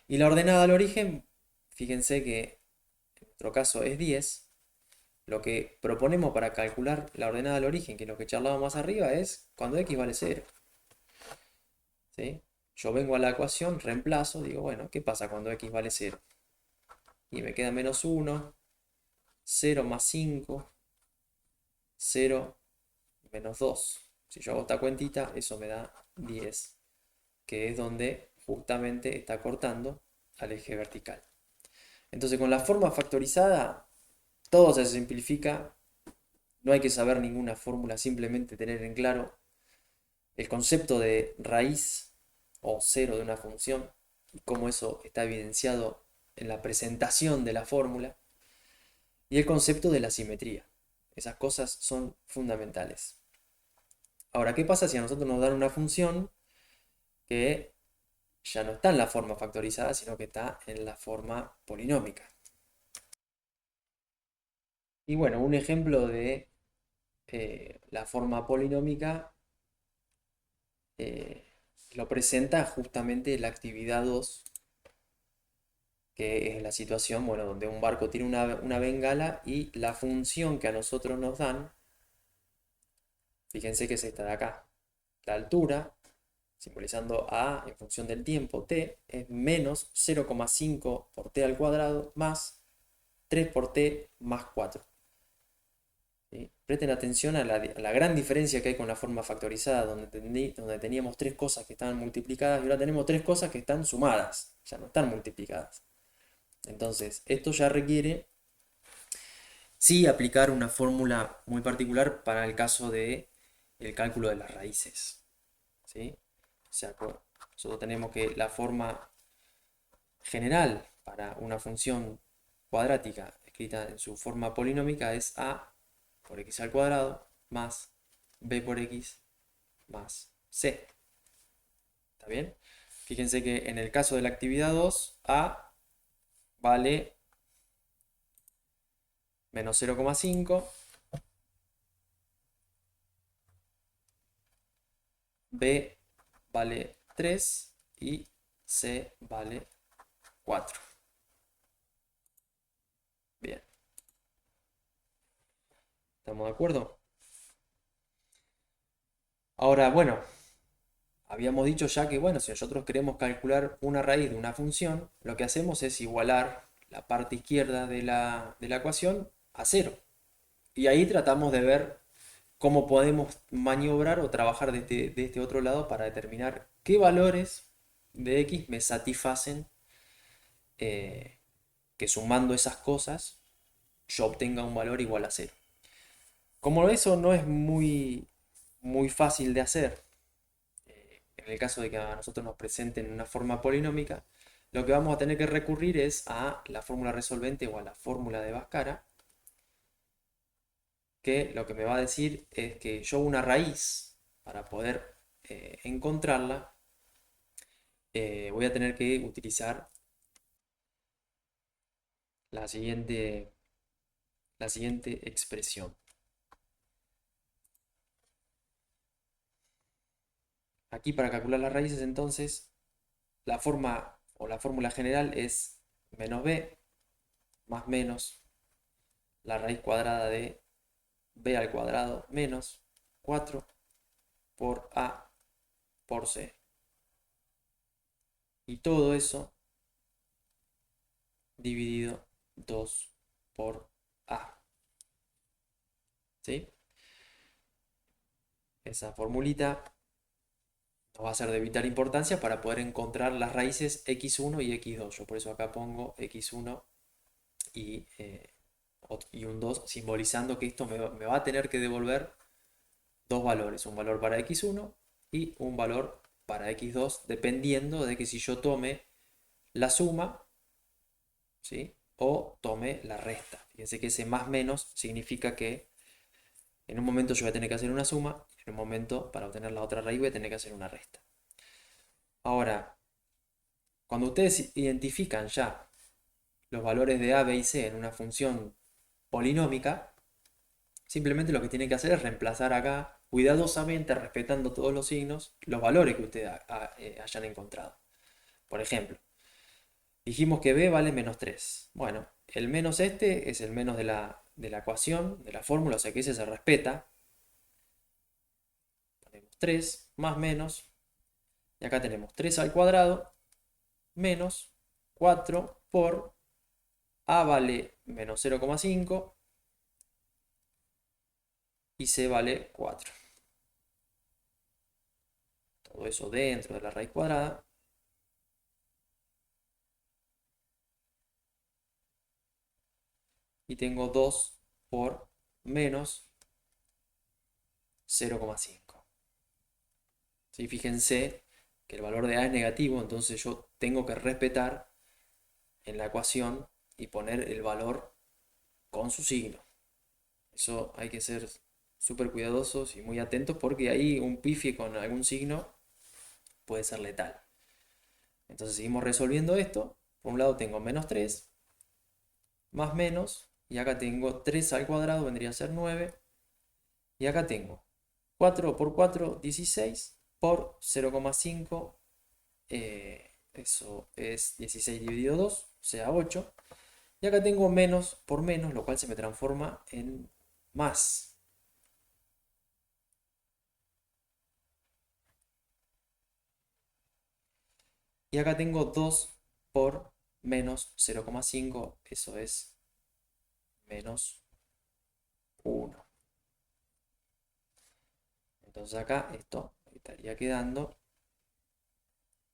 A: Y la ordenada al origen, fíjense que en nuestro caso es 10. Lo que proponemos para calcular la ordenada al origen, que es lo que charlábamos más arriba, es cuando x vale 0. ¿Sí? Yo vengo a la ecuación, reemplazo, digo, bueno, ¿qué pasa cuando x vale 0? Y me queda menos 1, 0 más 5, 0 menos 2. Si yo hago esta cuentita, eso me da 10, que es donde justamente está cortando al eje vertical. Entonces, con la forma factorizada, todo se simplifica. No hay que saber ninguna fórmula, simplemente tener en claro el concepto de raíz o cero de una función y cómo eso está evidenciado en la presentación de la fórmula y el concepto de la simetría. Esas cosas son fundamentales. Ahora, ¿qué pasa si a nosotros nos dan una función que ya no está en la forma factorizada, sino que está en la forma polinómica? Y bueno, un ejemplo de la forma polinómica eh, lo presenta justamente la actividad 2, que es la situación, bueno, donde un barco tiene una bengala y la función que a nosotros nos dan, fíjense que es esta de acá. La altura, simbolizando a en función del tiempo, t, es menos 0,5 por t al cuadrado más 3 por t más 4. ¿Sí? Presten atención a la gran diferencia que hay con la forma factorizada, donde teníamos tres cosas que estaban multiplicadas y ahora tenemos tres cosas que están sumadas, ya no están multiplicadas. Entonces, esto ya requiere, sí, aplicar una fórmula muy particular para el caso de el cálculo de las raíces. ¿Sí? O sea, nosotros tenemos que la forma general para una función cuadrática escrita en su forma polinómica es a por x al cuadrado más b por x más c. ¿Está bien? Fíjense que en el caso de la actividad 2, a vale menos 0,5, b vale 3 y c vale 4. Bien, ¿estamos de acuerdo? Ahora, bueno, habíamos dicho ya que, bueno, si nosotros queremos calcular una raíz de una función, lo que hacemos es igualar la parte izquierda de la ecuación a 0. Y ahí tratamos de ver cómo podemos maniobrar o trabajar de este otro lado para determinar qué valores de x me satisfacen eh, que sumando esas cosas yo obtenga un valor igual a 0. Como eso no es muy fácil de hacer, en el caso de que a nosotros nos presenten una forma polinómica, lo que vamos a tener que recurrir es a la fórmula resolvente o a la fórmula de Bhaskara, que lo que me va a decir es que yo una raíz, para poder encontrarla, voy a tener que utilizar la siguiente expresión. Aquí para calcular las raíces, entonces, la forma o la fórmula general es menos b más menos la raíz cuadrada de b al cuadrado menos 4 por a por c. Y todo eso dividido 2 por a. ¿Sí? Esa formulita nos va a ser de vital importancia para poder encontrar las raíces x1 y x2. Yo por eso acá pongo x1 y, y un 2, simbolizando que esto me va a tener que devolver dos valores, un valor para x1 y un valor para x2, dependiendo de que si yo tome la suma, ¿sí? O tome la resta. Fíjense que ese más menos significa que En un momento yo voy a tener que hacer una suma, en un momento para obtener la otra raíz voy a tener que hacer una resta. Ahora, cuando ustedes identifican ya los valores de a, b y c en una función polinómica, simplemente lo que tienen que hacer es reemplazar acá, cuidadosamente, respetando todos los signos, los valores que ustedes hayan encontrado. Por ejemplo, dijimos que b vale menos 3. Bueno, el menos este es el menos de la ecuación, de la fórmula, o sea que ese se respeta. Ponemos 3 más menos, y acá tenemos 3 al cuadrado menos 4 por a vale menos 0,5 y c vale 4. Todo eso dentro de la raíz cuadrada. Y tengo 2 por menos 0,5. ¿Sí? Fíjense que el valor de a es negativo, entonces yo tengo que respetar en la ecuación y poner el valor con su signo. Eso hay que ser súper cuidadosos y muy atentos porque ahí un pifie con algún signo puede ser letal. Entonces seguimos resolviendo esto. Por un lado tengo menos 3 más menos, y acá tengo 3 al cuadrado, vendría a ser 9. Y acá tengo 4 por 4, 16 por 0,5. Eso es 16 dividido 2, o sea 8. Y acá tengo menos por menos, lo cual se me transforma en más. Y acá tengo 2 por menos 0,5, eso es menos 1. Entonces acá esto estaría quedando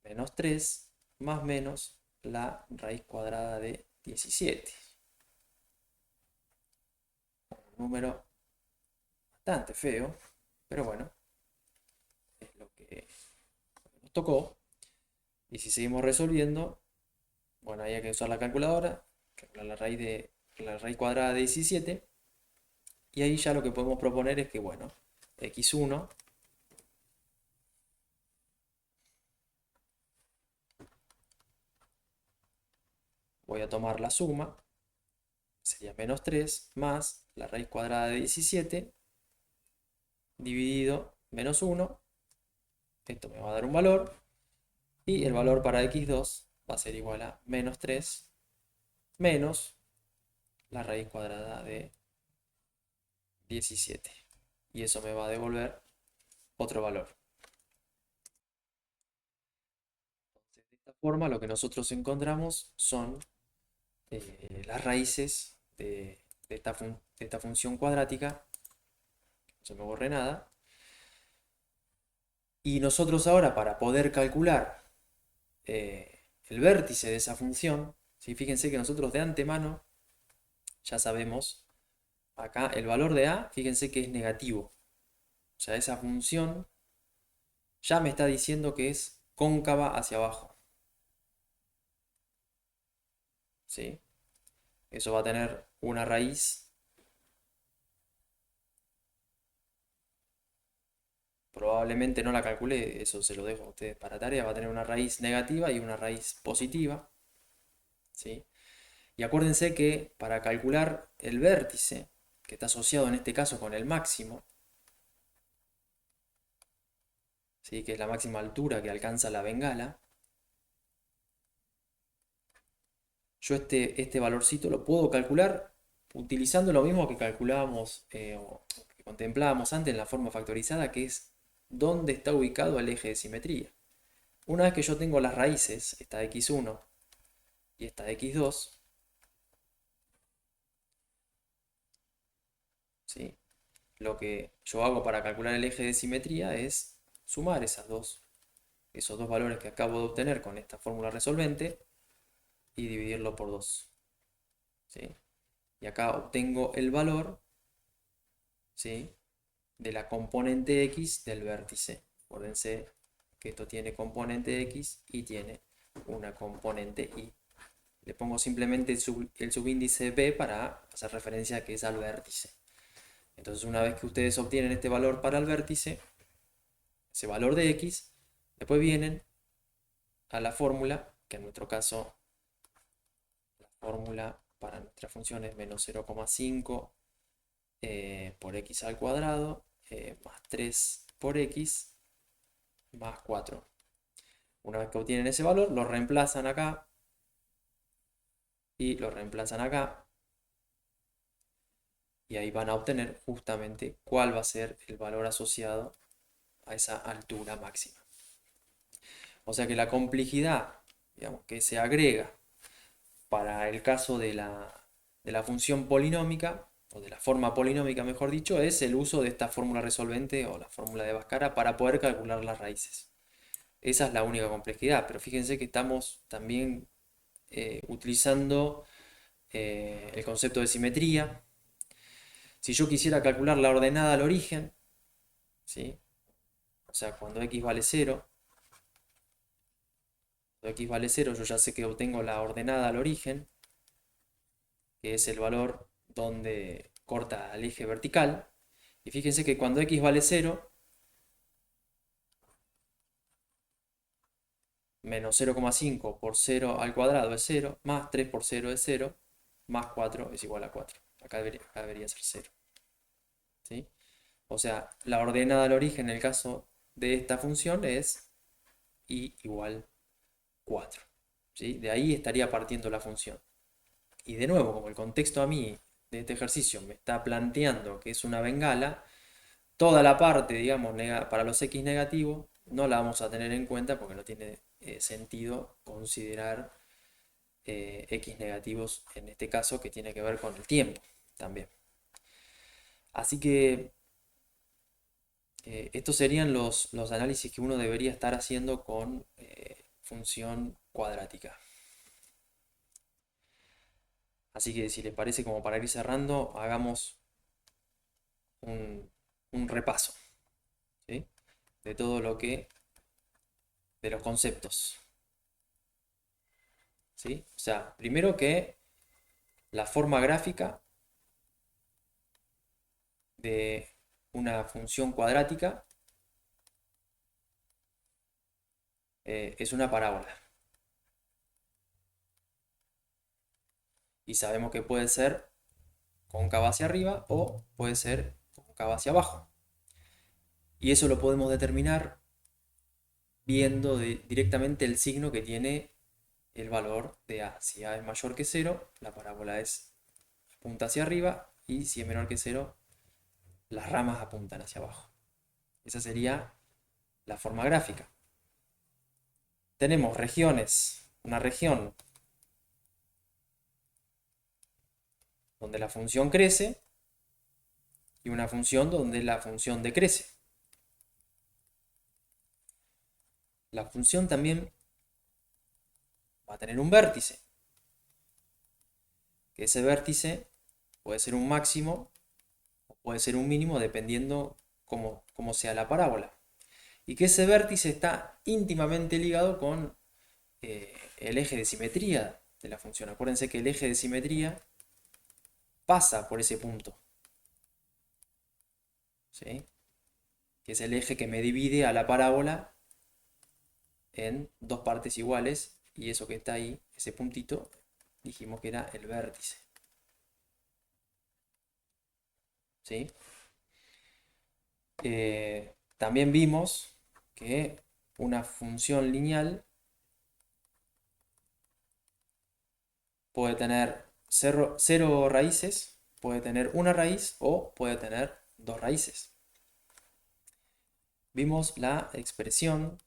A: menos 3 más menos la raíz cuadrada de 17. Un número bastante feo, pero bueno, es lo que nos tocó. Y si seguimos resolviendo, bueno, ahí hay que usar la calculadora, calcular la raíz cuadrada de 17. Y ahí ya lo que podemos proponer es que, bueno, x1 voy a tomar la suma, sería menos 3 más la raíz cuadrada de 17 dividido menos 1. Esto me va a dar un valor. Y el valor para x2 va a ser igual a menos 3 menos la raíz cuadrada de 17. Y eso me va a devolver otro valor. Entonces, de esta forma lo que nosotros encontramos son las raíces de esta función cuadrática. No se me borre nada. Y nosotros ahora, para poder calcular el vértice de esa función, ¿sí? Fíjense que nosotros de antemano ya sabemos, acá el valor de a, fíjense que es negativo. O sea, esa función ya me está diciendo que es cóncava hacia abajo. ¿Sí? Eso va a tener una raíz. Probablemente no la calculé, eso se lo dejo a ustedes para tarea. Va a tener una raíz negativa y una raíz positiva. ¿Sí? Y acuérdense que para calcular el vértice, que está asociado en este caso con el máximo, ¿sí? Que es la máxima altura que alcanza la bengala, yo este valorcito lo puedo calcular utilizando lo mismo que calculábamos o que contemplábamos antes en la forma factorizada, que es dónde está ubicado el eje de simetría. Una vez que yo tengo las raíces, esta x1 y esta x2, ¿sí? Lo que yo hago para calcular el eje de simetría es sumar esos dos valores que acabo de obtener con esta fórmula resolvente y dividirlo por 2. ¿Sí? Y acá obtengo el valor, ¿sí? De la componente x del vértice. Acuérdense que esto tiene componente x y tiene una componente y. Le pongo simplemente el subíndice b para hacer referencia a que es al vértice. Entonces una vez que ustedes obtienen este valor para el vértice, ese valor de x, después vienen a la fórmula, que en nuestro caso la fórmula para nuestra función es menos 0,5 por x al cuadrado más 3 por x más 4. Una vez que obtienen ese valor, lo reemplazan acá y lo reemplazan acá. Y ahí van a obtener justamente cuál va a ser el valor asociado a esa altura máxima. O sea que la complejidad, digamos, que se agrega para el caso de la función polinómica, o de la forma polinómica mejor dicho, es el uso de esta fórmula resolvente o la fórmula de Bhaskara para poder calcular las raíces. Esa es la única complejidad, pero fíjense que estamos también utilizando el concepto de simetría. Si yo quisiera calcular la ordenada al origen, ¿sí? O sea, cuando x vale 0, yo ya sé que obtengo la ordenada al origen, que es el valor donde corta el eje vertical. Y fíjense que cuando x vale 0, menos 0,5 por 0 al cuadrado es 0, más 3 por 0 es 0, más 4 es igual a 4. Acá debería ser 0. ¿Sí? O sea, la ordenada al origen en el caso de esta función es y igual 4. ¿Sí? De ahí estaría partiendo la función. Y de nuevo, como el contexto a mí de este ejercicio me está planteando que es una bengala, toda la parte, digamos, para los x negativos no la vamos a tener en cuenta porque no tiene sentido considerar x negativos en este caso, que tiene que ver con el tiempo también. Así que estos serían los análisis que uno debería estar haciendo con función cuadrática. Así que si les parece, como para ir cerrando, hagamos un repaso, ¿sí? De todo lo que, de los conceptos, ¿sí? O sea, primero que la forma gráfica de una función cuadrática es una parábola. Y sabemos que puede ser cóncava hacia arriba o puede ser cóncava hacia abajo. Y eso lo podemos determinar viendo directamente el signo que tiene el valor de A. Si A es mayor que 0, la parábola apunta hacia arriba, y si es menor que 0, las ramas apuntan hacia abajo. Esa sería la forma gráfica. Tenemos regiones, una región donde la función crece y una función donde la función decrece. La función también va a tener un vértice, que ese vértice puede ser un máximo o puede ser un mínimo dependiendo cómo sea la parábola. Y que ese vértice está íntimamente ligado con el eje de simetría de la función. Acuérdense que el eje de simetría pasa por ese punto, ¿sí? Que es el eje que me divide a la parábola en dos partes iguales, y eso que está ahí, ese puntito, dijimos que era el vértice, ¿sí? También vimos que una función lineal puede tener cero raíces, puede tener una raíz o puede tener dos raíces. Vimos la expresión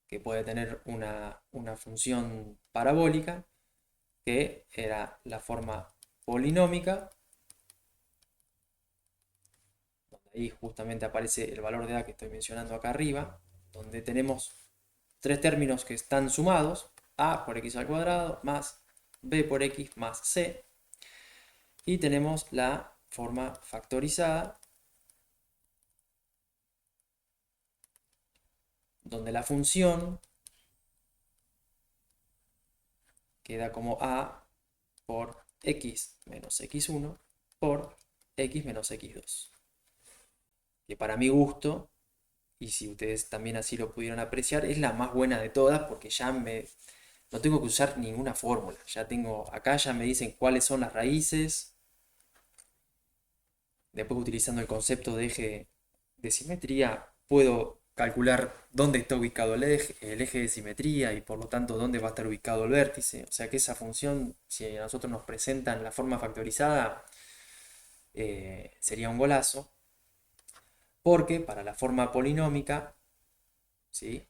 A: que puede tener una función parabólica, que era la forma polinómica, donde ahí justamente aparece el valor de A que estoy mencionando acá arriba, donde tenemos tres términos que están sumados: A por x al cuadrado más B por x más C, y tenemos la forma factorizada, donde la función queda como A por x menos x1 por x menos x2. Que para mi gusto, y si ustedes también así lo pudieron apreciar, es la más buena de todas porque no tengo que usar ninguna fórmula. Acá ya me dicen cuáles son las raíces. Después, utilizando el concepto de eje de simetría, puedo calcular dónde está ubicado el eje de simetría y por lo tanto dónde va a estar ubicado el vértice. O sea que esa función, si a nosotros nos presentan la forma factorizada, sería un golazo. Porque para la forma polinómica, ¿sí?,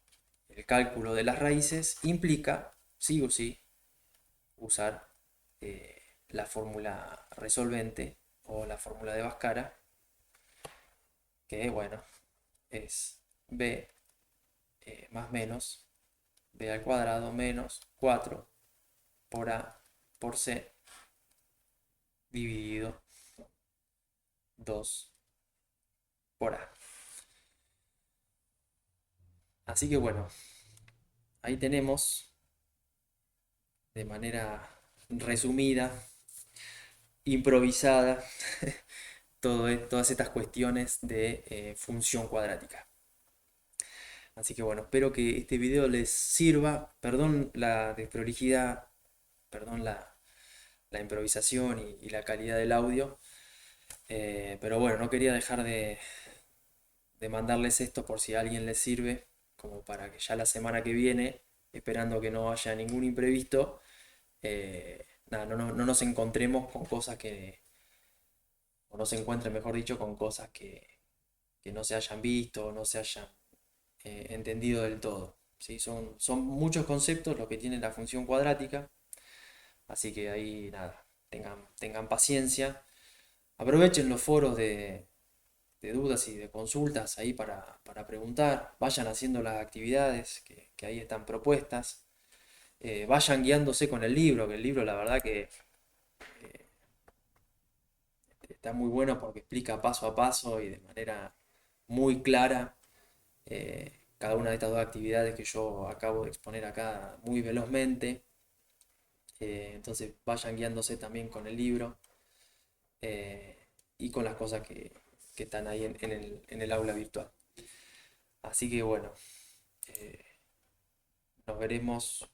A: el cálculo de las raíces implica, sí o sí, usar la fórmula resolvente o la fórmula de Bhaskara, que bueno, es b más menos b al cuadrado menos 4 por a por c dividido 2 por a. Así que bueno, ahí tenemos de manera resumida, improvisada, todas estas cuestiones de función cuadrática. Así que bueno, espero que este video les sirva. Perdón la desprolijidad, perdón la improvisación y la calidad del audio. Pero bueno, no quería dejar de mandarles esto por si a alguien les sirve, como para que ya la semana que viene, esperando que no haya ningún imprevisto, nada, no nos encontremos con cosas o no se encuentren, mejor dicho, con cosas que no se hayan visto o no se hayan entendido del todo. ¿Sí? Son muchos conceptos los que tiene la función cuadrática, así que ahí nada, tengan paciencia. Aprovechen los foros de dudas y de consultas ahí para preguntar, vayan haciendo las actividades que ahí están propuestas, vayan guiándose con el libro, que el libro la verdad que está muy bueno porque explica paso a paso y de manera muy clara cada una de estas dos actividades que yo acabo de exponer acá muy velozmente. Entonces vayan guiándose también con el libro y con las cosas que están ahí en el aula virtual. Así que bueno, eh, nos veremos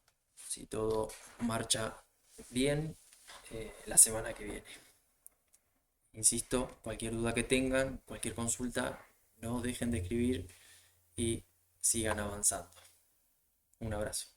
A: si todo marcha bien la semana que viene. Insisto, cualquier duda que tengan, cualquier consulta, no dejen de escribir y sigan avanzando. Un abrazo.